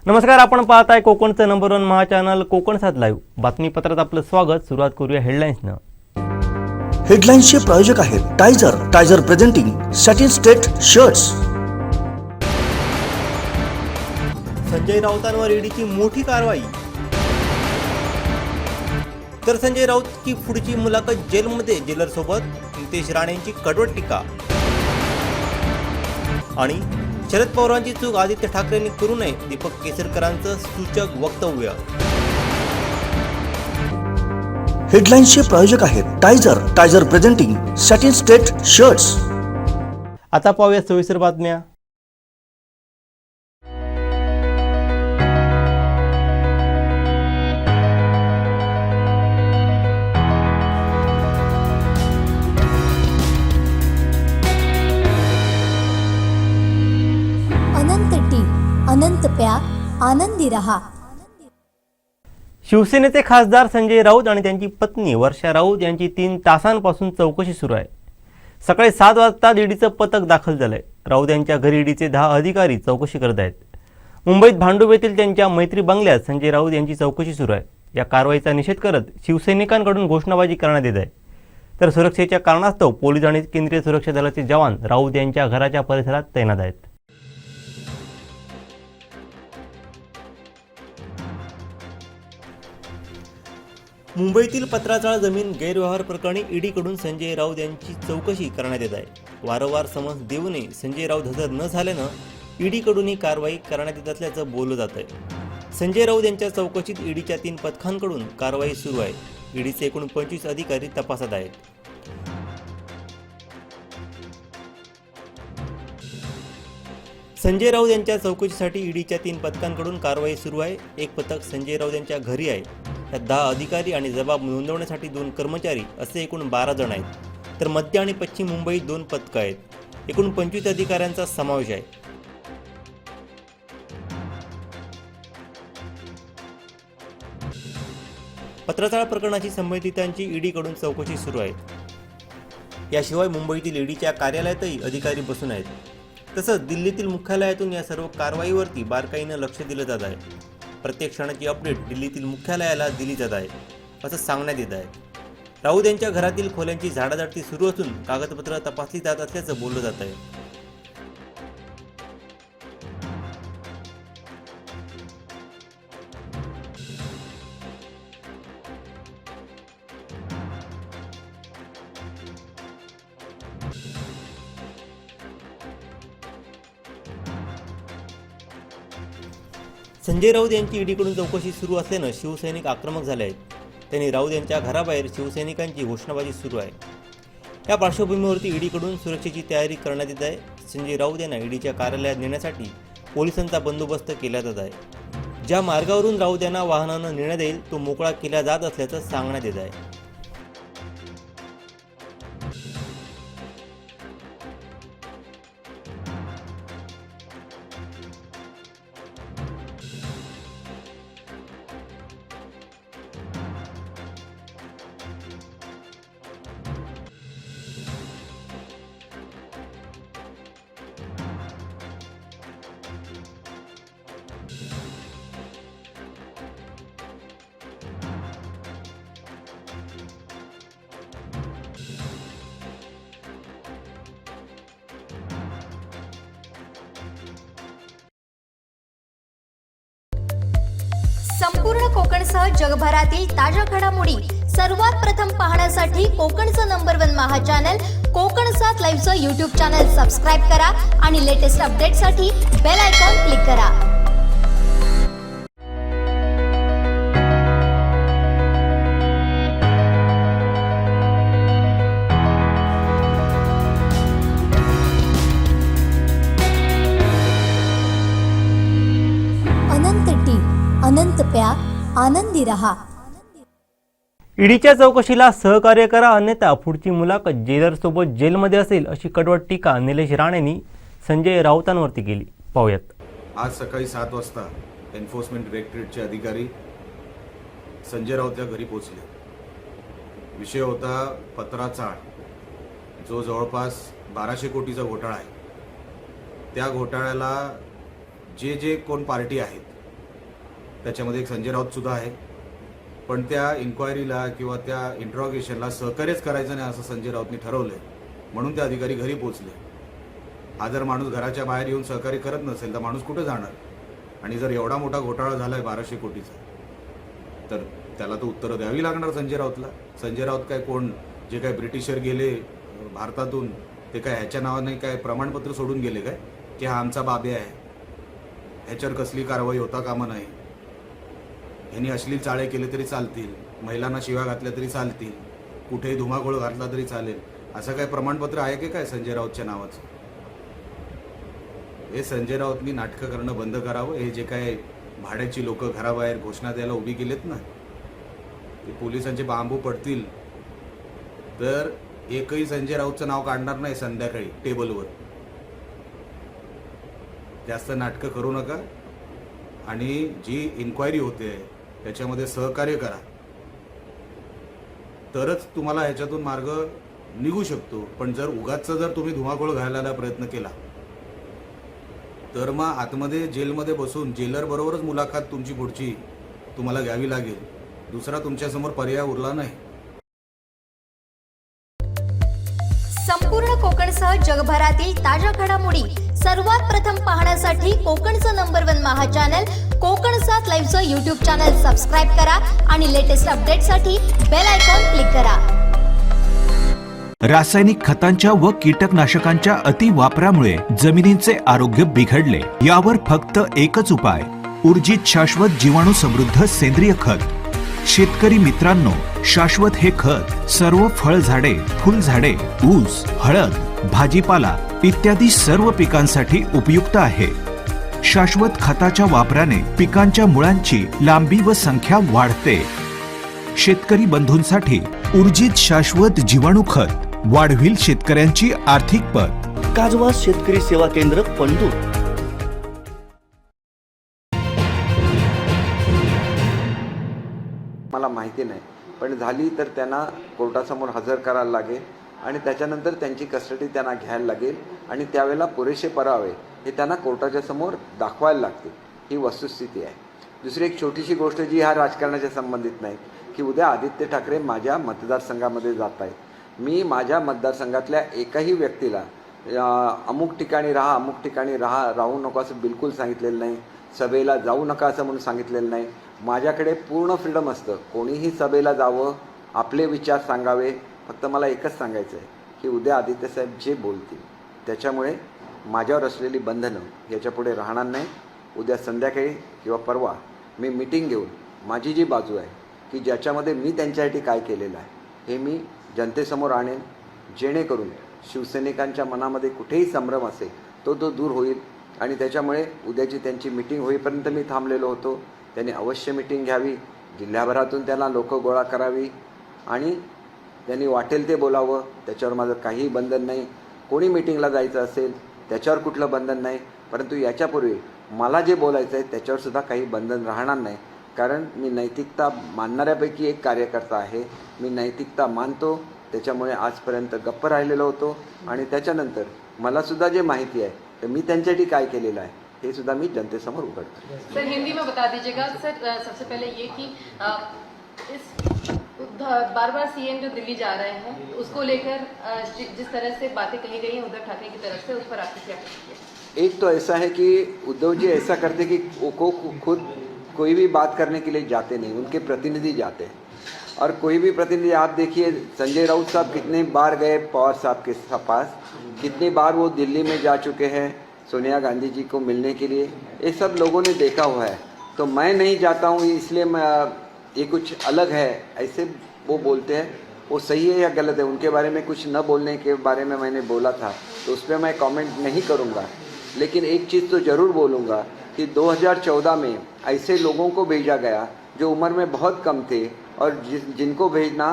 नमस्कार, आपण पाहताय कोकणचं number 1 Maha channel Kokan 7 live बातमीपत्रात आपलं स्वागत. सुरुवात करूया हेडलाईन्सनं. हेडलाईन्सचे प्रायोजक आहेत Tyzer presenting satin straight shirts. Sanjay राऊतांवर ईडीची मोठी कारवाई. तर संजय राऊतची पुढची मुलाखत जेलमध्ये, जेलरसोबत नितेश राणेंची कडवट टीका. आणि शरद पवारांची चूक आदित्य ठाकरेंनी करू नये, दीपक केसरकरांचं सूचक वक्तव्य. हेडलाईन्सचे प्रायोजक आहेत Tyzer presenting satin straight shirts. आता पाहूया सविस्तर बातम्या. अनंत प्या, आनंदी रहा. शिवसेनेचे खासदार संजय राऊत आणि त्यांची पत्नी वर्षा राऊत यांची 3 तासांपासून चौकशी सुरू आहे. सकाळी 7 वाजता ईडीचं पथक दाखल झालंय. राऊत यांच्या घरी ईडीचे 10 अधिकारी चौकशी करत आहेत. मुंबईत भांडूप येथील त्यांच्या मैत्री बंगल्यात संजय राऊत यांची चौकशी सुरू आहे. या कारवाईचा निषेध करत शिवसैनिकांकडून घोषणाबाजी करण्यात येत आहे. तर सुरक्षेच्या कारणास्तव पोलीस आणि केंद्रीय सुरक्षा दलाचे जवान राऊत यांच्या घराच्या परिसरात तैनात आहेत. मुंबईतील पत्राचाळ जमीन गैरव्यवहार प्रकरणी ईडीकडून संजय राऊत यांची चौकशी करण्यात येत आहे. वारंवार समन्स देऊनही संजय राऊत हजर न झाल्यानं ईडीकडून ही कारवाई करण्यात येत असल्याचं बोललं जात आहे. संजय राऊत यांच्या चौकशीत ईडीच्या 3 पथकांकडून कारवाई सुरू आहे. ईडीचे एकूण 25 अधिकारी तपासात आहेत. संजय राऊत यांच्या चौकशीसाठी ईडीच्या 3 पथकांकडून कारवाई सुरू आहे. एक पथक संजय राऊत यांच्या घरी आहे. त्यात 10 अधिकारी आणि जबाब नोंदवण्यासाठी 2 कर्मचारी असे एकूण 12 जण आहेत. तर मध्य आणि पश्चिम मुंबईत 2 पथकं आहेत. एकूण 25 अधिकाऱ्यांचा समावेश आहे. पत्रचाळ प्रकरणाची संबंधितांची ईडीकडून चौकशी सुरू आहे. याशिवाय मुंबईतील ईडीच्या कार्यालयातही अधिकारी बसून आहेत. तसंच दिल्लीतील मुख्यालयातून या सर्व कारवाईवरती बारकाईनं लक्ष दिलं जात आहे. प्रत्येक क्षणाची अपडेट दिल्लीतील मुख्यालयाला दिली जात आहे असं सांगण्यात येत आहे. राऊत यांच्या घरातील खोल्यांची झाडाझडती सुरू असून कागदपत्र तपासली जात असल्याचं बोललं जात आहे. संजय राऊत यांची ईडीकडून चौकशी सुरू असल्यानं शिवसैनिक आक्रमक झाले आहेत. त्यांनी राऊत यांच्या घराबाहेर शिवसैनिकांची घोषणाबाजी सुरू आहे. या पार्श्वभूमीवरती ईडीकडून सुरक्षेची तयारी करण्यात येत आहे. संजय राऊत यांना ईडीच्या कार्यालयात नेण्यासाठी पोलिसांचा बंदोबस्त केला जात आहे. ज्या मार्गावरून राऊत यांना वाहनानं नेण्यात येईल तो मोकळा केला जात असल्याचं सांगण्यात येत आहे. संपूर्ण कोकणसह जगभरातील ताज्या घडामोडी सर्वात प्रथम पाहण्यासाठी कोकणचं नंबर 1 महा चॅनल कोकण 7 लाईव्हचं यूट्यूब चॅनल सबस्क्राईब करा आणि लेटेस्ट अपडेटसाठी बेल आयकॉन क्लिक करा. अनंत प्या, आनंदी रहा. ईडीच्या चौकशीला सहकार्य करा अन्यथा पुढची मुलाखत जेलरसोबत जेलमध्ये असेल अशी कडवट टीका निलेश राणेंनी संजय राऊतांवरती केली. पाहूयात. आज सकाळी 7 वाजता एन्फोर्समेंट डायरेक्टरेटचे अधिकारी संजय राऊत या घरी पोहोचले. विषय होता पत्राचाळ, जो जवळपास 1200 कोटीचा घोटाळा आहे. त्या घोटाळ्याला जे कोण पार्टी आहेत त्याच्यामध्ये एक संजय राऊतसुद्धा आहे. पण त्या इन्क्वायरीला किंवा त्या इंट्रॉगेशनला सहकार्यच करायचं नाही असं संजय राऊतनी ठरवलं आहे, म्हणून ते अधिकारी घरी पोचले. हा जर माणूस घराच्या बाहेर येऊन सहकार्य करत नसेल तर माणूस कुठं जाणार? आणि जर एवढा मोठा घोटाळा झाला आहे 1200 कोटीचा, तर त्याला तर उत्तरं द्यावी लागणार संजय राऊतला. संजय राऊत काय कोण, जे काय ब्रिटिशर गेले भारतातून ते काय ह्याच्या नावाने काय प्रमाणपत्र सोडून गेले काय की हा आमचा बाबे आहे? ह्याच्यावर कसली कारवाई होता कामा नाही. ह्यांनी अश्लील चाळे केले तरी चालतील, महिलांना शिव्या घातल्या तरी चालतील, कुठेही धुमाकूळ घातला तरी चालेल, असं काय प्रमाणपत्र आहे की काय संजय राऊतच्या नावाचं? हे संजय राऊतनी नाटकं करणं बंद करावं. हे जे काय भाड्याची लोक घराबाहेर घोषणा द्यायला उभी केलेत ना, ते पोलिसांचे बांबू पडतील तर एकही संजय राऊतचं नाव काढणार नाही संध्याकाळी टेबलवर. जास्त नाटकं करू नका आणि जी इन्क्वायरी होते त्याच्यामध्ये सहकार्य करा, तरच तुम्हाला ह्याच्यातून मार्ग निघू शकतो. पण जर उगाच जर तुम्ही धुमाकूळ घालायला प्रयत्न केला तर मग आतमध्ये जेलमध्ये बसून जेलर बरोबरच मुलाखत तुमची पुढची तुम्हाला घ्यावी लागेल. दुसरा तुमच्यासमोर पर्याय उरला नाही. संपूर्ण कोकणसह जगभरातील ताज्या घडामोडी सर्वात प्रथम पाहण्यासाठी कोकणचं नंबर 1 महा चॅनल कोकण 7 लाईव्हचं यूट्यूब चॅनल सबस्क्राईब करा आणि लेटेस्ट अपडेटसाठी बेल आयकॉन क्लिक करा. रासायनिक खतांच्या व कीटकनाशकांच्या अति वापरामुळे जमिनींचे आरोग्य बिघडले. यावर फक्त एकच उपाय, ऊर्जित शाश्वत जीवाणू समृद्ध सेंद्रिय खत. शेतकरी मित्रांनो, शाश्वत हे खत सर्व फळझाडे, फुलझाडे, ऊस, हळद, भाजीपाला इत्यादी सर्व पिकांसाठी उपयुक्त आहे. शाश्वत खताच्या वापराने पिकांच्या मुळांची लांबी व संख्या वाढते. शेतकरी बंधूंसाठी ऊर्जित शाश्वत जीवाणू खत वाढविल शेतकऱ्यांची आर्थिक पत. काजवा शेतकरी सेवा केंद्र पंढूर. मला माहिती नाही, पण झाली तर त्यांना कोर्टासमोर हजर करायला लागेल आणि त्याच्यानंतर त्यांची कस्टडी त्यांना घ्यायला लागेल आणि त्यावेळेला पुरेसे पुरावे हे त्यांना कोर्टाच्या समोर दाखवायला लागतील. ही वस्तुस्थिती आहे. दुसरी एक छोटीशी गोष्ट जी ह्या राजकारणाच्या संबंधित नाही, की उद्या आदित्य ठाकरे माझ्या मतदारसंघामध्ये जात आहेत. मी माझ्या मतदारसंघातल्या एकही व्यक्तीला अमुक ठिकाणी राहू नको असं बिलकुल सांगितलेलं नाही. सभेला जाऊ नका असं म्हणून सांगितलेलं नाही. माझ्याकडे पूर्ण फ्रीडम असतं. कोणीही सभेला जावं, आपले विचार सांगावे. फक्त मला एकच सांगायचं आहे की उद्या आदित्यसाहेब जे बोलतील त्याच्यामुळे माझ्यावर असलेली बंधनं याच्यापुढे राहणार नाही. उद्या संध्याकाळी किंवा परवा मी मीटिंग घेऊन माझी जी बाजू आहे की ज्याच्यामध्ये मी त्यांच्यासाठी काय केलेलं आहे हे मी जनतेसमोर आणेन, जेणेकरून शिवसैनिकांच्या मनामध्ये कुठेही संभ्रम असेल तो दूर होईल. आणि त्याच्यामुळे उद्याची त्यांची मीटिंग होईपर्यंत मी थांबलेलो होतो. त्यांनी अवश्य मीटिंग घ्यावी, जिल्ह्याभरातून त्याला लोक गोळा करावी आणि त्यांनी वाटेल ते बोलावं. त्याच्यावर माझं काहीही बंधन नाही. कोणी मीटिंगला जायचं असेल त्याच्यावर कुठलं बंधन नाही. परंतु याच्यापूर्वी मला जे बोलायचं आहे त्याच्यावरसुद्धा काही बंधन राहणार नाही. कारण मी नैतिकता मानणाऱ्यापैकी एक कार्यकर्ता आहे. मी नैतिकता मानतो, त्याच्यामुळे आजपर्यंत गप्प राहिलेलो होतो. आणि त्याच्यानंतर मलासुद्धा जे माहिती आहे तर मी त्यांच्यासाठी काय केलेलं आहे हे सुद्धा मी जनतेसमोर उघडतो. सर हिंदी में बता दीजिएगा सर. सबसे पहले ये कि इस बार बार सीएम जो दिल्ली जा रहे हैं उसको लेकर जिस तरह से बातें कही गई हैं उद्धव ठाकरे की तरफ से, उस पर आपकी क्या प्रतिक्रिया? एक तो ऐसा है कि उद्धव जी ऐसा करते कि वो खुद कोई भी बात करने के लिए जाते नहीं, उनके प्रतिनिधि जाते हैं. और कोई भी प्रतिनिधि, आप देखिए संजय राउत साहब कितने बार गए पवार साहब के पास, कितनी बार वो दिल्ली में जा चुके हैं सोनिया गांधी जी को मिलने के लिए. ये सब लोगों ने देखा हुआ है. तो मैं नहीं जाता हूँ इसलिए मैं ये कुछ अलग है ऐसे वो बोलते हैं. वो सही है या गलत है उनके बारे में कुछ न बोलने के बारे में मैंने बोला था, तो उस पर मैं कमेंट नहीं करूँगा. लेकिन एक चीज़ तो ज़रूर बोलूँगा कि 2014 में ऐसे लोगों को भेजा गया जो उम्र में बहुत कम थे और जिनको भेजना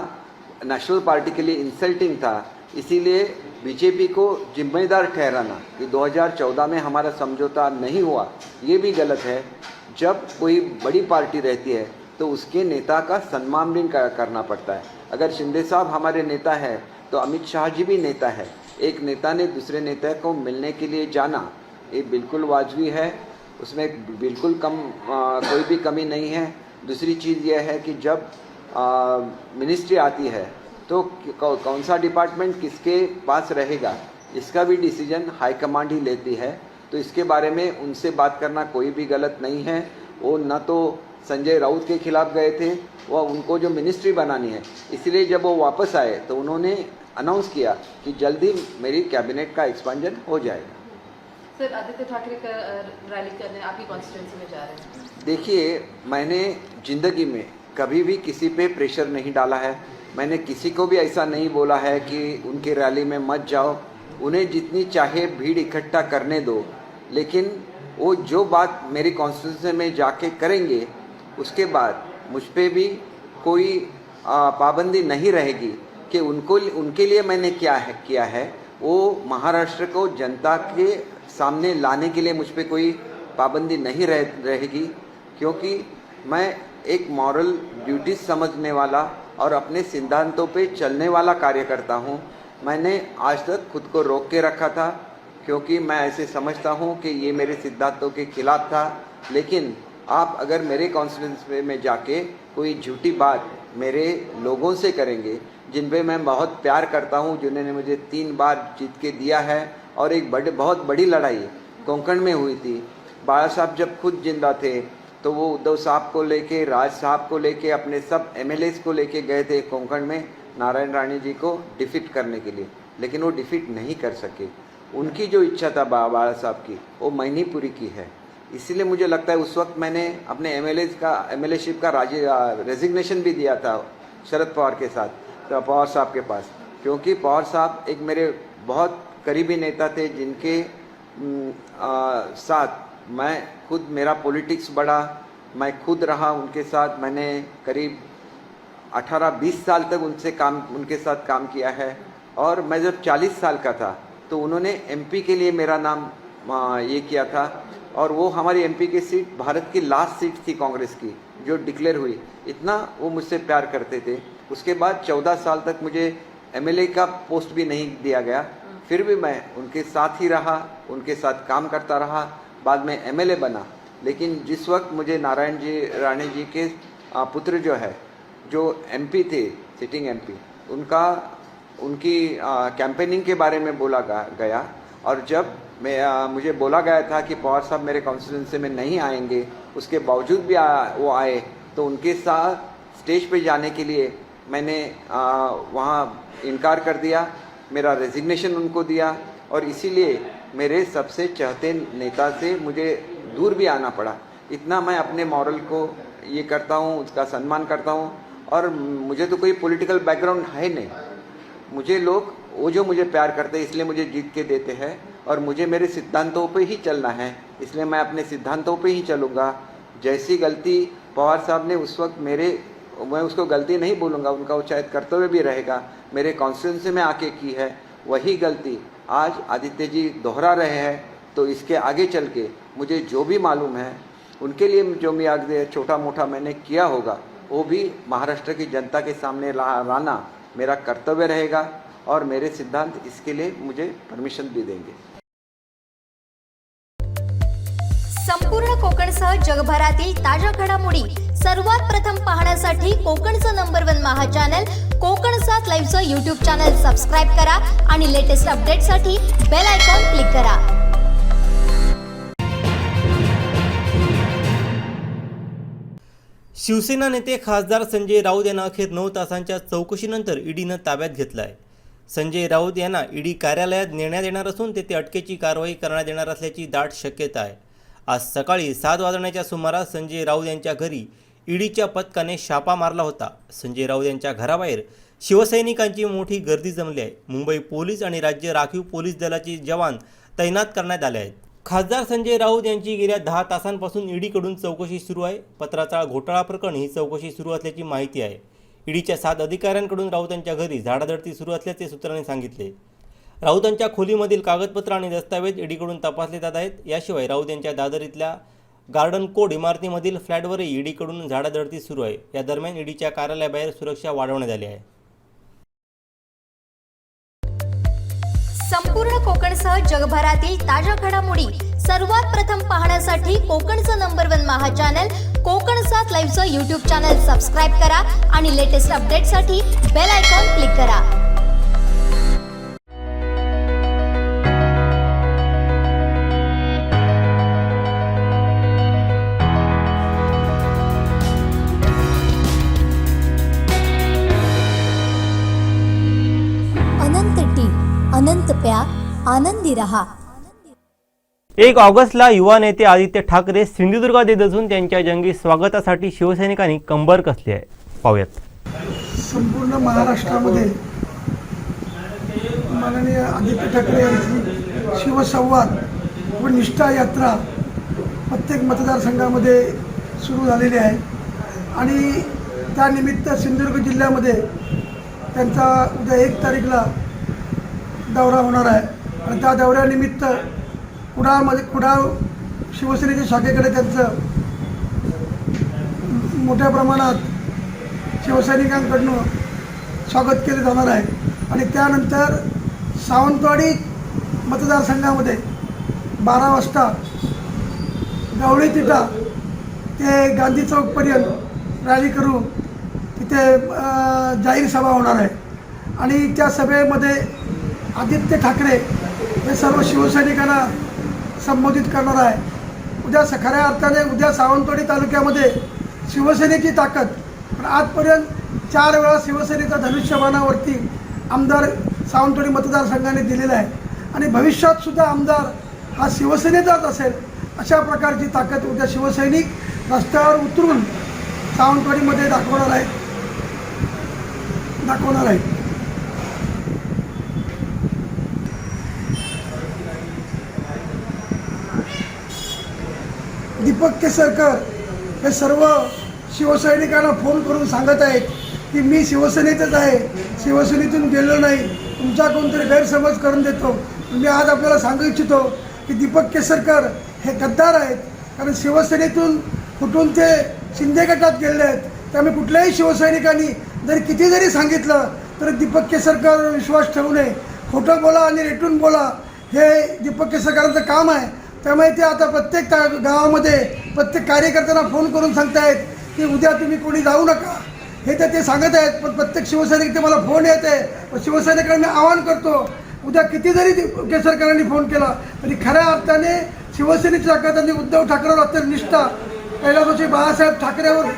नेशनल पार्टी के लिए इंसल्टिंग था. इसीलिए बीजेपी को जिम्मेदार ठहराना कि 2014 में हमारा समझौता नहीं हुआ ये भी गलत है. जब कोई बड़ी पार्टी रहती है तो उसके नेता का सम्मान भी करना पड़ता है. अगर शिंदे साहब हमारे नेता है तो अमित शाह जी भी नेता है. एक नेता ने दूसरे नेता को मिलने के लिए जाना ये बिल्कुल वाजबी है. उसमें बिल्कुल कोई भी कमी नहीं है। दूसरी चीज़ यह है कि जब मिनिस्ट्री आती है तो कौन सा डिपार्टमेंट किसके पास रहेगा इसका भी डिसीजन हाईकमांड ही लेती है। तो इसके बारे में उनसे बात करना कोई भी गलत नहीं है। वो न तो संजय राउत के खिलाफ गए थे, वह उनको जो मिनिस्ट्री बनानी है, इसलिए जब वो वापस आए तो उन्होंने अनाउंस किया कि जल्दी मेरी कैबिनेट का एक्सपेंशन हो जाएगा। सर, आदित्य ठाकरे का रैली करने आपकी कॉन्स्टिट्यूंसी में जा रहे हैं। देखिए, मैंने ज़िंदगी में कभी भी किसी पे प्रेशर नहीं डाला है। मैंने किसी को भी ऐसा नहीं बोला है कि उनकी रैली में मत जाओ। उन्हें जितनी चाहे भीड़ इकट्ठा करने दो, लेकिन वो जो बात मेरी कॉन्स्टिट्यूंसी में जाके करेंगे उसके बाद मुझ पे भी कोई पाबंदी नहीं रहेगी कि उनके लिए मैंने किया है वो महाराष्ट्र को जनता के सामने लाने के लिए मुझ पे कोई पाबंदी नहीं रहेगी, क्योंकि मैं एक मॉरल ड्यूटीज समझने वाला और अपने सिद्धांतों पे चलने वाला कार्यकर्ता हूँ। मैंने आज तक खुद को रोक के रखा था क्योंकि मैं ऐसे समझता हूँ कि ये मेरे सिद्धांतों के खिलाफ था। लेकिन आप अगर मेरे कॉन्स्टिट्यूंसी में जाके कोई झूठी बात मेरे लोगों से करेंगे जिन पे मैं बहुत प्यार करता हूँ, जिन्होंने मुझे 3 बार जीत के दिया है और एक बहुत बड़ी लड़ाई कोंकण में हुई थी। बाला साहब जब खुद जिंदा थे तो वो उद्धव साहब को लेके, राज साहब को लेके, अपने सब MLAs को लेके गए थे कोंकण में नारायण राणे जी को डिफीट करने के लिए, लेकिन वो डिफीट नहीं कर सके। उनकी जो इच्छा था बाला साहब की, वो मैंने पूरी की है। इसीलिए मुझे लगता है उस वक्त मैंने अपने MLAशिप का रेजिग्नेशन भी दिया था शरद पवार के साथ, तो पवार साहब के पास, क्योंकि पवार साहब एक मेरे बहुत करीबी नेता थे जिनके साथ मैं खुद, मेरा पॉलिटिक्स बढ़ा, मैं खुद रहा उनके साथ। मैंने करीब 18-20 साल तक उनके साथ काम किया है। और मैं जब 40 साल का था तो उन्होंने MP के लिए मेरा नाम ये किया था, और वो हमारी MP की सीट भारत की लास्ट सीट थी कांग्रेस की जो डिक्लेयर हुई। इतना वो मुझसे प्यार करते थे। उसके बाद 14 साल तक मुझे MLA का पोस्ट भी नहीं दिया गया, फिर भी मैं उनके साथ ही रहा, उनके साथ काम करता रहा। बाद में MLA बना, लेकिन जिस वक्त मुझे नारायण राणे जी के पुत्र जो MP थे, सिटिंग MP, उनकी कैंपेनिंग के बारे में बोला गया, और जब मुझे बोला गया था कि पवार साहब मेरे कॉन्स्टिट्यूंसी में नहीं आएंगे, उसके बावजूद भी वो आए, तो उनके साथ स्टेज पे जाने के लिए मैंने वहाँ इनकार कर दिया, मेरा रेजिग्नेशन उनको दिया, और इसीलिए मेरे सबसे चाहते नेता से मुझे दूर भी आना पड़ा। इतना मैं अपने मॉरल को ये करता हूँ, उसका सम्मान करता हूँ। और मुझे तो कोई पॉलिटिकल बैकग्राउंड है नहीं। मुझे लोग वो जो मुझे प्यार करते हैं इसलिए मुझे जीत के देते हैं, और मुझे मेरे सिद्धांतों पे ही चलना है, इसलिए मैं अपने सिद्धांतों पे ही चलूँगा। जैसी गलती पवार साहब ने उस वक्त मैं उसको गलती नहीं बोलूँगा, उनका वो शायद कर्तव्य भी रहेगा, मेरे कॉन्स्टिट्यूंसी में आके की है, वही गलती आज आदित्य जी दोहरा रहे हैं। तो इसके आगे चल के मुझे जो भी मालूम है उनके लिए जो भी आगे छोटा मोटा मैंने किया होगा वो भी महाराष्ट्र की जनता के सामने लाना मेरा कर्तव्य रहेगा, और मेरे सिद्धांत इसके लिए मुझे परमिशन भी देंगे। संपूर्ण कोकणसह जगभरातील ताज्या घडामोडी सर्वात प्रथम पाहण्यासाठी कोकणचं number 1 Maha channel कोकणसात लाईव्हचं YouTube channel subscribe करा आणि लेटेस्ट अपडेटसाठी बेल आयकॉन क्लिक करा। शिवसेना नेते खासदार संजय राऊत यांना अखेर 9 तासांच्या चौकशीनंतर ईडीनं ताब्यात घेतलं आहे। संजय राऊत यांना ईडी कार्यालयात नेण्यात येणार असून तेथे अटकेची कारवाई करण्यात येणार असल्याची दाट शक्यता आहे। आज सकाळी 7 वाजण्याच्या सुमारास संजय राऊत यांच्या घरी ईडीच्या पथकाने छापा मारला होता। संजय राऊत यांच्या घराबाहेर शिवसैनिकांची मोठी गर्दी जमली आहे। मुंबई पोलीस आणि राज्य राखीव पोलीस दलाचे जवान तैनात करण्यात आले आहेत। खासदार संजय राऊत यांची गेल्या 10 तासांपासून ईडीकडून चौकशी सुरू आहे। पत्राचाळ घोटाळा प्रकरणी ही चौकशी सुरू असल्याची माहिती आहे। ईडीच्या 7 अधिकाऱ्यांकडून राऊत यांच्या घरी झाडाझडती सुरू असल्याचे सूत्रांनी सांगितले। राऊतांच्या खोलीमधील कागदपत्र आणि दस्तावेज ईडीकडून तपासले जात आहेत। याशिवाय राऊत यांच्या दादर इथल्या गार्डन कोड इमारतीमधील फ्लॅटवरही ईडीकडून झाडाझडती सुरू आहे। या दरम्यान ईडीच्या कार्यालयाबाहेर सुरक्षा वाढवण्यात आली आहे। संपूर्ण कोकणसह जगभरातील ताज्या घडामोडी सर्वात प्रथम पाहण्यासाठी कोकणचं नंबर 1 महा चॅनल कोकण 7 लाईव्हचं यूट्यूब चॅनल सबस्क्राईब करा आणि लेटेस्ट अपडेटसाठी बेल आयकॉन क्लिक करा. अनंत टी अनंत प्या आनंदी रहा. 1 ऑगस्टला युवा नेते आदित्य ठाकरे सिंधुदुर्गात येत असून त्यांच्या जंगी स्वागतासाठी शिवसैनिकांनी कंबर कसली आहे, पाहूयात. संपूर्ण महाराष्ट्रामध्ये माननीय आदित्य ठाकरे यांची शिवसंवाद व निष्ठा यात्रा प्रत्येक मतदारसंघामध्ये सुरू झालेली आहे आणि त्यानिमित्त सिंधुदुर्ग जिल्ह्यामध्ये त्यांचा उद्या 1 तारीखला दौरा होणार आहे आणि त्या दौऱ्यानिमित्त कुडाळ शिवसेनेच्या शाखेकडे त्यांचं मोठ्या प्रमाणात शिवसैनिकांकडून स्वागत केले जाणार आहे आणि त्यानंतर सावंतवाडी मतदारसंघामध्ये 12 वाजता गवळी तिटा ते गांधी चौकपर्यंत रॅली करून तिथे जाहीर सभा होणार आहे आणि त्या सभेमध्ये आदित्य ठाकरे हे सर्व शिवसैनिकांना संबोधित करणार आहे. उद्या खऱ्या अर्थाने उद्या सावंतवाडी तालुक्यामध्ये शिवसेनेची ताकद, पण आजपर्यंत 4 वेळा शिवसेनेचा धनुष्यबाणावरती आमदार सावंतवाडी मतदारसंघाने दिलेला आहे आणि भविष्यात सुद्धा आमदार हा शिवसेनेचाच असेल अशा प्रकारची ताकद उद्या शिवसैनिक रस्त्यावर उतरून सावंतवाडीमध्ये दाखवणार आहे. दीपक केसरकर हे सर्व शिवसैनिकांना फोन करून सांगत आहेत की मी शिवसेनेतच आहे, शिवसेनेतून गेलो नाही, तुमचा कोणतरी गैरसमज करून देतो. मी आज आपल्याला सांगू इच्छितो की दीपक केसरकर हे गद्दार आहेत, कारण शिवसेनेतून कुठून ते शिंदे गटात गेले आहेत. त्यामुळे कुठल्याही शिवसैनिकांनी जरी किती जरी सांगितलं तर दीपक केसरकर विश्वास ठेवू नये. खोटं बोला आणि रेटून बोला हे दीपक केसरकरांचं काम आहे. त्यामुळे ते आता प्रत्येक गावामध्ये प्रत्येक कार्यकर्त्यांना फोन करून सांगतायत की उद्या तुम्ही कोणी जाऊ नका, हे तर ते सांगत आहेत. पण प्रत्येक शिवसैनिक ते मला फोन येत आहे. शिवसैनिकांना मी आवाहन करतो, उद्या किती जरी केसरकरांनी फोन केला तरी खऱ्या अर्थाने शिवसेनेची ताकद उद्धव ठाकरेवर अत्यंत निष्ठा, कैलासवासी बाळासाहेब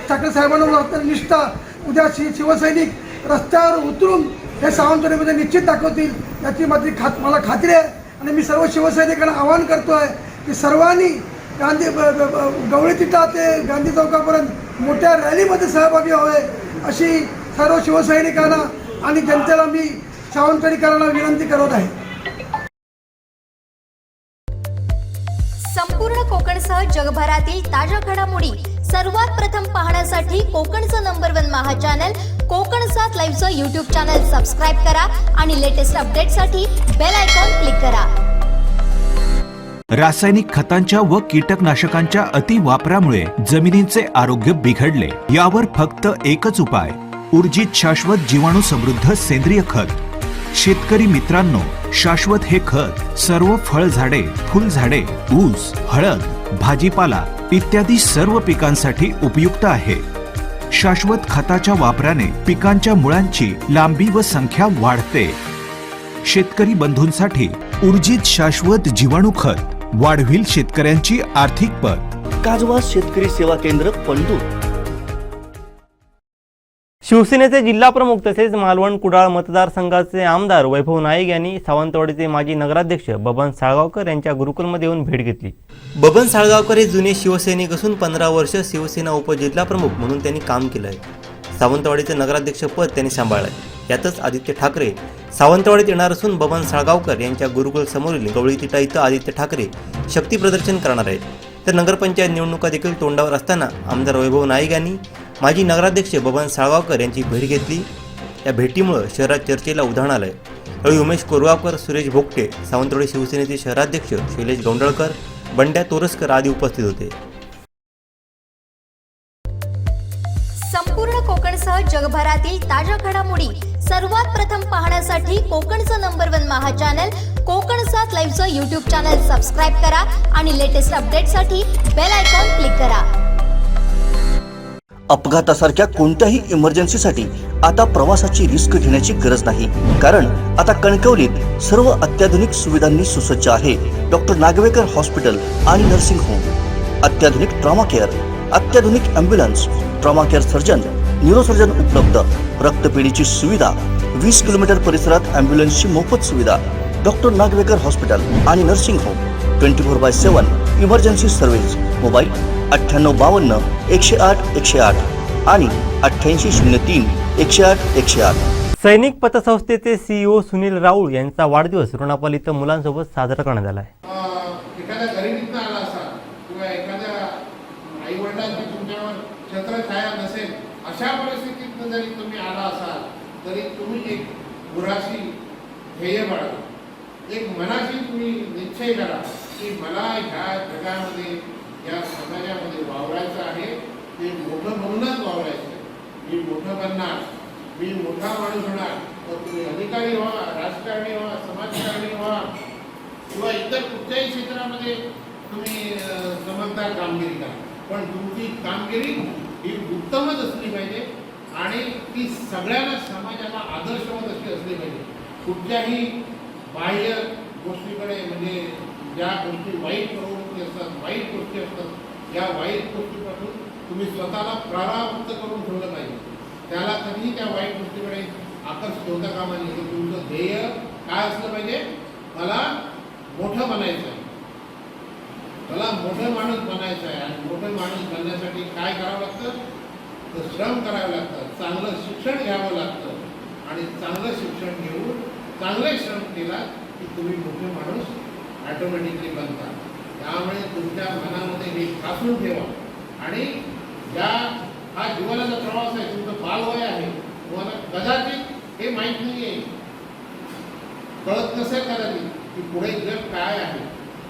ठाकरे साहेबांवर अत्यंत निष्ठा उद्या शिवसैनिक रस्त्यावर उतरून हे सावंतवाडीमध्ये निश्चित दाखवतील याची मला खात्री आहे. आणि मी सर्व शिवसैनिकांना आवाहन करतो आहे की सर्वांनी गवळी तिटा ते गांधी चौकापर्यंत मोठ्या रॅलीमध्ये सहभागी व्हावे अशी सर्व शिवसैनिकांना आणि जनतेला मी सावंतवाडीकरांना विनंती करत आहे. संपूर्ण कोकणसह जगभरातील ताज्या घडामोडी सर्वात प्रथम पाहण्यासाठी कोकणचं नंबर 1 महा चॅनल कोकण 7 लाईव्हचं यूट्यूब चॅनल सबस्क्राईब करा आणि लेटेस्ट अपडेटसाठी बेल आयकॉन क्लिक करा. रासायनिक खतांच्या व कीटकनाशकांच्या अतिवापरामुळे जमिनींचे आरोग्य बिघडले. यावर फक्त एकच उपाय, ऊर्जित शाश्वत जीवाणू समृद्ध सेंद्रिय खत. शेतकरी मित्रांनो, शाश्वत हे खत सर्व फळझाडे, फुलझाडे, ऊस, हळद, भाजीपाला इत्यादी सर्व पिकांसाठी उपयुक्त आहे. शाश्वत खताच्या वापराने पिकांच्या मुळांची लांबी व संख्या वाढते. शेतकरी बंधूंसाठी ऊर्जित शाश्वत जीवाणू खत वाढविल शेतकऱ्यांची आर्थिक पत. काजवा शेतकरी सेवा केंद्र पंडूर. शिवसेनेचे जिल्हाप्रमुख तसेच मालवण कुडाळ मतदारसंघाचे आमदार वैभव नाईक यांनी सावंतवाडीचे माजी नगराध्यक्ष बबन साळगावकर यांच्या गुरुकुलमध्ये येऊन भेट घेतली. बबन साळगावकर हे जुने शिवसैनिक असून 15 वर्ष शिवसेना उपजिल्हाप्रमुख म्हणून त्यांनी काम केलं आहे. सावंतवाडीचे नगराध्यक्षपद त्यांनी सांभाळलं आहे. यातच आदित्य ठाकरे सावंतवाडीत येणार असून बबन साळगावकर यांच्या गुरुकुल समोरील गवळी तिटा इथं आदित्य ठाकरे शक्ती प्रदर्शन करणार आहेत. तर नगरपंचायत निवडणुका देखील तोंडावर असताना आमदार वैभव नाईक यांनी माजी नगराध्यक्ष बबन साळगावकर यांची भेट घेतली. या भेटीमुळे शहरात चर्चेला उधाण आलंय. यावेळी उमेश कोरगावकर, सुरेश भोगटे, सावंतवाडी शिवसेनेचे शहराध्यक्ष शैलेश गौंडळकर, बंड्या तोरसकर आदी उपस्थित होते. संपूर्ण कोकणसह जगभरातील ताज्या घडामोडी सर्वात प्रथम पाहण्यासाठी कोकणचं नंबर 1 महा चॅनल कोकण 7 लाईव्हचं यूट्यूब चॅनल सबस्क्राईब करा आणि लेटेस्ट अपडेटसाठी बेल आयकॉन क्लिक करा. अपघातासारख्या कोणत्याही इमर्जन्सीसाठी आता प्रवासाची रिस्क घेण्याची गरज नाही, कारण आता कणकवलीत सर्व अत्याधुनिक सुविधांनी सुसज्ज आहे डॉक्टर नागवेकर हॉस्पिटल आणि नर्सिंग होम. अत्याधुनिक ट्रॉमा केअर, अत्याधुनिक ambulance, trauma care surgeon, neurosurgeon उपलब्ध, रक्तपेढीची सुविधा, 20 किलोमीटर परिसरात ॲम्ब्युलन्सची मोफत सुविधा. डॉक्टर नागवेकर हॉस्पिटल आणि nursing home 24/7 emergency service. Mobile 9852 108 108 आणि 8803 108 108. सैनिक पतसंस्थेचे CEO सुनील राऊळ यांचा वाढदिवस रोणापाल इथं मुलांसोबत साजरा करण्यात आला आहे. एखाद्या गरिबीतनं आला असाल किंवा एखाद्या आईवडिलांची तुमच्यावर छत्रछाया नसेल, अशा परिस्थितीतनं जरी तुम्ही आला असाल तरी तुम्ही एक गुराशी ध्येय बाळगा, एक मनाशी तुम्ही निश्चय करा की मला ह्या जगामध्ये, या समाजामध्ये वावरायचं आहे, ते मोठं म्हणूनच वावरायचं आहे. मी मोठं बनणार, मी मोठा माणूस होणार. तर तुम्ही अधिकारी व्हा, राजकारणी व्हा, समाजकारणी व्हा किंवा इतर कुठल्याही क्षेत्रामध्ये तुम्ही चमकदार कामगिरी करा, पण तुमची कामगिरी ही उत्तमच असली पाहिजे आणि ती सगळ्यांना समाजाला आदर्शवत अशी असली पाहिजे. कुठल्याही बाह्य गोष्टीकडे, म्हणजे ज्या गोष्टी वाईट प्रवृत्ती असतात, वाईट गोष्टी असतात, या वाईट गोष्टीपासून तुम्ही स्वतःला परावृत्त करून ठेवलं पाहिजे. त्याला कधीही त्या वाईट गोष्टीकडे आकर्षित होता कामा नये. तुमचं ध्येय काय असलं पाहिजे? मला मोठं बनायचं आहे, मला मोठं माणूस बनायचं आहे. आणि मोठं माणूस बनण्यासाठी काय करावं लागतं? तर श्रम करावं लागतं, चांगलं शिक्षण घ्यावं लागतं. आणि चांगलं शिक्षण घेऊन चांगले श्रम केला की तुम्ही मोठे माणूस ॲटोमॅटिकली बनता. त्यामुळे तुमच्या मनामध्ये हे ठासून ठेवा. आणि ज्या हा जीवनाचा प्रवास आहे, तुमचं बालवय आहे, तुम्हाला कदाचित हे माहीत नाही आहे, कळत नसेल कदाचित की पुढे जग काय आहे.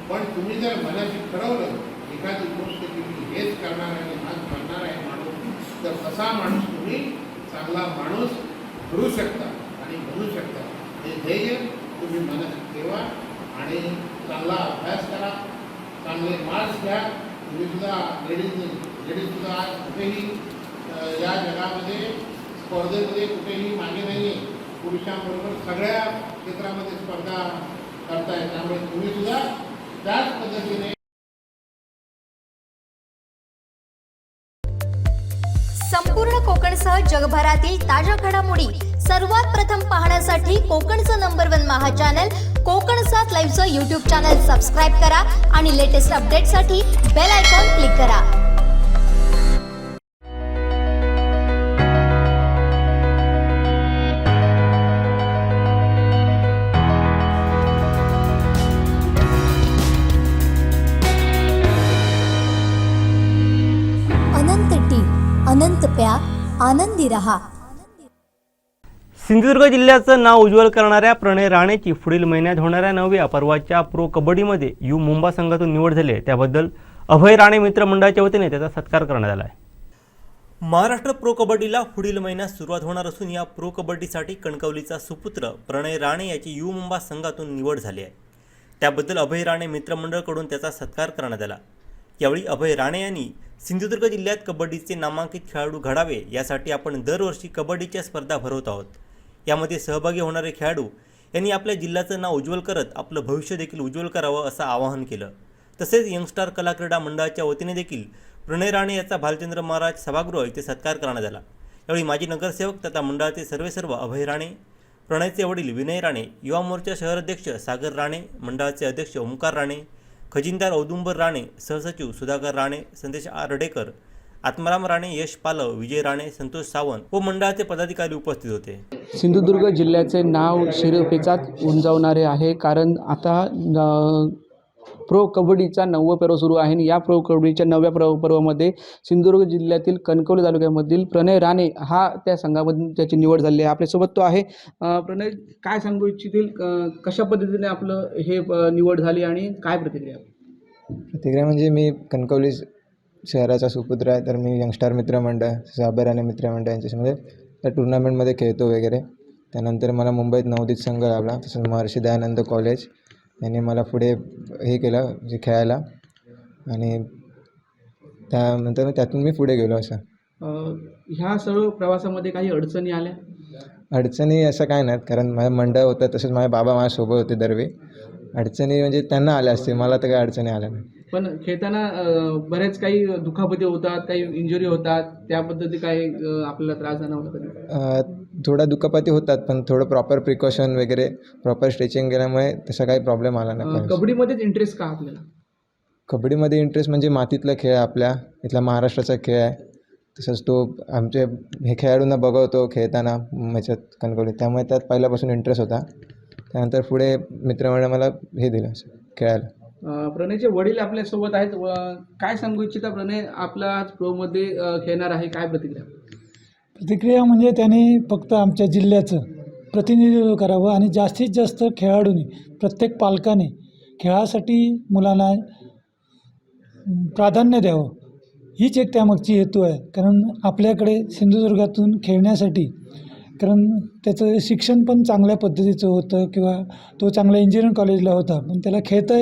पण तुम्ही जर मनाशी ठरवलं एखादी गोष्ट की मी हेच करणार आहे, हाच बनणार आहे माणूस, तर तसा माणूस तुम्ही चांगला माणूस घडू शकता आणि बनू शकता. हे ध्येय तुम्ही मनात ठेवा आणि चांगला अभ्यास करा, चांगले मार्क्स घ्या. तुम्ही सुद्धा लेडीज सुद्धा आज कुठेही या जगामध्ये स्पर्धेमध्ये कुठेही मागे नाही आहे. पुरुषांबरोबर सगळ्या क्षेत्रामध्ये स्पर्धा करताय. त्यामुळे तुम्ही सुद्धा त्याच पद्धतीने. संपूर्ण कोकणसह जगभरातील ताज्या घडामोडी सर्वात प्रथम पाहण्यासाठी कोकणचं नंबर 1 महा चॅनल कोकण 7 लाईव्हचं यूट्यूब चॅनल सबस्क्राईब करा आणि लेटेस्ट अपडेटसाठी बेल आयकॉन क्लिक करा. अनंत टी, अनंत प्या, आनंदी रहा. सिंधुदुर्ग जिल्ह्याचं नाव उज्ज्वल करणाऱ्या प्रणय राणेची पुढील महिन्यात होणाऱ्या 9व्या पर्वाच्या प्रो कबड्डीमध्ये यू मुंबा संघातून निवड झाली आहे. त्याबद्दल अभय राणे मित्र मंडळाच्या वतीने त्याचा सत्कार करण्यात आला आहे. महाराष्ट्र प्रो कबड्डीला पुढील महिन्यात सुरुवात होणार असून या प्रो कबड्डीसाठी कणकवलीचा सुपुत्र प्रणय राणे याची यू मुंबा संघातून निवड झाली आहे. त्याबद्दल अभय राणे मित्रमंडळाकडून त्याचा सत्कार करण्यात आला. यावेळी अभय राणे यांनी सिंधुदुर्ग जिल्ह्यात कबड्डीचे नामांकित खेळाडू घडावे यासाठी आपण दरवर्षी कबड्डीच्या स्पर्धा भरवत आहोत. यामध्ये सहभागी होणारे खेळाडू यांनी आपल्या जिल्ह्याचं नाव उज्ज्वल करत आपलं भविष्य देखील उज्ज्वल करावं असं आवाहन केलं. तसेच यंगस्टार कला क्रीडा मंडळाच्या वतीने देखील प्रणय राणे याचा भालचंद्र महाराज सभागृह येथे सत्कार करण्यात आला. यावेळी माजी नगरसेवक तथा मंडळाचे सर्व अभय राणे, प्रणयचे वडील विनय राणे, युवा मोर्चा शहर अध्यक्ष सागर राणे, मंडळाचे अध्यक्ष ओमकार राणे, खजिनदार औदुंबर राणे, सहसचिव सुधाकर राणे, संदेश आरडेकर, आत्माराम राणे, यश पालव, विजय राणे, संतोष सावंत व मंडळाचे पदाधिकारी उपस्थित होते. सिंधुदुर्ग जिल्ह्याचे नाव शिरपेचात उंचावणारे आहे, कारण आता प्रो कबड्डीचा 9वा पर्व सुरू आहे आणि या प्रो कबड्डीच्या 9व्या पर्वामध्ये सिंधुदुर्ग जिल्ह्यातील कणकवली तालुक्यामधील प्रणय राणे हा त्या संघामधून त्याची निवड झाली आहे. आपल्यासोबत तो आहे. प्रणय, काय सांगू इच्छितील, कशा पद्धतीने आपलं हे निवड झाली आणि काय प्रतिक्रिया? प्रतिक्रिया म्हणजे मी कणकवली शहराचा सुपुत्र आहे, तर मी यंगस्टार मित्रमंडळ, अभय राणे मित्रमंडळ यांच्यामध्ये त्या टुर्नामेंटमध्ये खेळतो वगैरे. त्यानंतर मला मुंबईत नवोदित संघ लाभला, तसंच महर्षी दयानंद कॉलेज यांनी मला पुढे हे केलं म्हणजे खेळायला, आणि त्यानंतर त्यातून मी पुढे गेलो. असं ह्या सर्व प्रवासामध्ये काही अडचणी आल्या? अडचणी असं काय नाहीत, कारण माझं मंडळ होतं, तसेच माझे बाबा माझ्यासोबत होते दरवेळी. अडचणी म्हणजे त्यांना आल्या असतील, मला तर काही अडचणी आल्या नाही. पण खेळताना बरेच काही दुखापती होतात, काही इंजुरी होतात, त्याबद्दल काही आपल्याला त्रास जाणवला कधी? थोडा दुखापती होतात, पण थोडं प्रॉपर प्रिकॉशन वगैरे प्रॉपर स्ट्रेचिंग केल्यामुळे तसा काही प्रॉब्लेम आला नाही. कबड्डीमध्येच इंटरेस्ट का आपल्याला? कबड्डीमध्ये इंटरेस्ट म्हणजे मातीतला खेळ आहे, आपल्या इथला महाराष्ट्राचा खेळ आहे. तसंच तो आमचे हे खेळाडूंना बघवतो खेळताना ह्याच्यात कणकवलीत, त्यामुळे त्यात पहिल्यापासून इंटरेस्ट होता. त्यानंतर पुढे मित्रमंडळ मला हे दिलं असं खेळायला. प्रणयचे वडील आपल्यासोबत आहेत, काय सांगू इच्छिता प्रणय आपला आज प्रोमध्ये खेळणार आहे, काय प्रतिक्रिया? प्रतिक्रिया म्हणजे त्याने फक्त आमच्या जिल्ह्याचं प्रतिनिधित्व करावं आणि जास्तीत जास्त खेळाडूंनी, प्रत्येक पालकाने खेळासाठी मुलांना प्राधान्य द्यावं, हीच एक त्यामागची हेतू आहे. कारण आपल्याकडे सिंधुदुर्गातून खेळण्यासाठी, कारण त्याचं शिक्षण पण चांगल्या पद्धतीचं होतं किंवा तो चांगल्या इंजिनिअरिंग कॉलेजला होता, पण त्याला खेळता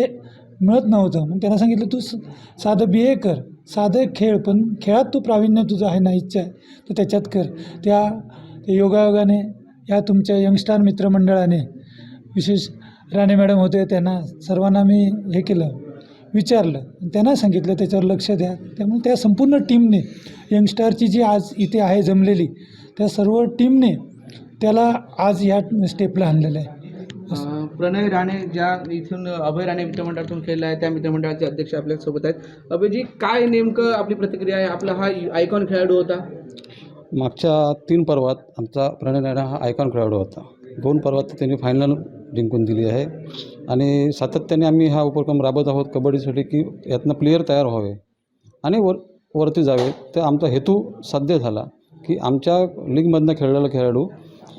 मिळत नव्हतं. मग त्यांना सांगितलं तू साधं BA कर, साधं खेळ, पण खेळात तू प्रावीण्य तुझं आहे ना, इच्छा आहे तर त्याच्यात कर. त्या योगायोगाने या तुमच्या यंगस्टार मित्रमंडळाने, विशेष राणे मॅडम होते, त्यांना सर्वांना मी हे केलं, विचारलं, त्यांना सांगितलं त्याच्यावर लक्ष द्या. त्यामुळे त्या संपूर्ण टीमने, यंगस्टारची जी आज इथे आहे जमलेली, त्या सर्व टीमने त्याला आज या स्टेपला आणलेलं आहे. प्रणय राणे ज्या इथून अभय राणे मित्रमंडळातून खेळला आहे, त्या मित्रमंडळाचे अध्यक्ष आपल्यासोबत आहेत. अभयजी, काय नेमकं आपली प्रतिक्रिया आहे? आपला हा आयकॉन खेळाडू होता. मागच्या 3 पर्वात आमचा प्रणय राणे हा आयकॉन खेळाडू होता. 2 पर्वात त्यांनी फायनल जिंकून दिली आहे आणि सातत्याने आम्ही हा उपक्रम राबवत आहोत कबड्डीसाठी, की यातनं प्लेयर तयार व्हावे आणि वरती जावे. तर आमचा हेतू साध्य झाला, की आमच्या लीगमधनं खेळलेला खेळाडू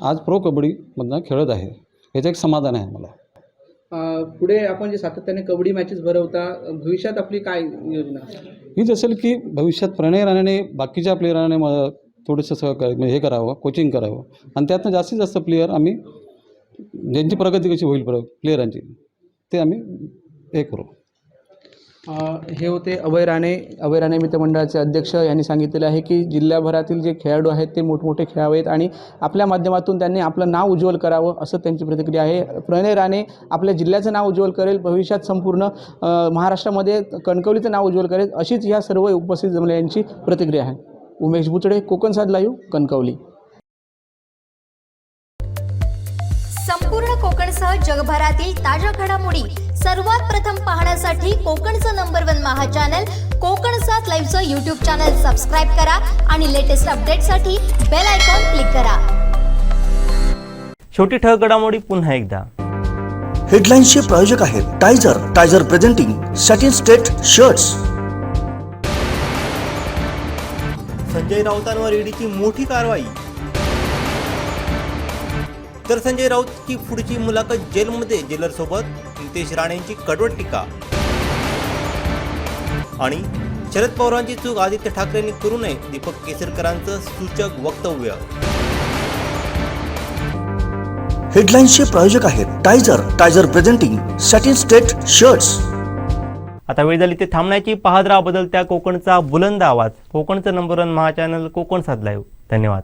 आज प्रो कबड्डीमधनं खेळत आहे, याचं एक समाधान आहे मला. पुढे आपण जे सातत्याने कबड्डी मॅचेस भरवता, भविष्यात आपली काय योजना? हीच असेल की भविष्यात प्रणय राणेने बाकीच्या प्लेयरांनी थोडंसं म्हणजे हे करावं, कोचिंग करावं, आणि त्यातनं जास्तीत जास्त प्लेयर आम्ही ज्यांची प्रगती कशी होईल प्लेयरांची, ते आम्ही हे करू. हे होते अभय राणे मित्रमंडळाचे अध्यक्ष. यांनी सांगितलेले आहे की जिल्ह्याभरातील जे खेळाडू आहेत ते मोठमोठे खेळावेत आणि आपल्या माध्यमातून त्यांनी आपलं नाव उज्ज्वल करावं, असं त्यांची प्रतिक्रिया आहे. प्रणय राणे आपल्या जिल्ह्याचं नाव उज्ज्वल करेल, भविष्यात संपूर्ण महाराष्ट्रामध्ये कणकवलीचं नाव उज्ज्वल करेल, अशीच या सर्व उपस्थित जमलेल्यांची प्रतिक्रिया आहे. उमेश बुचडे, कोकणसाद लाईव्ह, कणकवली. संपूर्ण कोकणसह जगभरातील ताज्या घडामोडी सर्वात प्रथम पाहण्यासाठी कोकणचं number 1 Maha channel Kokansad लाईव्हचं YouTube channel subscribe करा आणि लेटेस्ट अपडेटसाठी बेल आयकॉन क्लिक करा. शेवटी ठळक घडामोडी पुन्हा एकदा. हेडलाईन्सचे प्रायोजक आहेत Tyzer presenting satin straight shirts. Sanjay राऊतांवर ईडीची मोठी कारवाई. तर संजय राऊतची पुढची मुलाखत जेलमध्ये, जेलरसोबत नितेश राणेंची कडवट टीका. आणि शरद पवारांची चूक आदित्य ठाकरेंनी करू नये, दीपक केसरकरांचं सूचक वक्तव्य. हेडलाईन्सचे प्रायोजक आहेत Tyzer presenting satin straight shirts. आता वेळ झाली ते थांबण्याची. पाहत राहा बदलत्या कोकणचा बुलंद आवाज. कोकणचं number 1 Maha channel Kokansad live. धन्यवाद.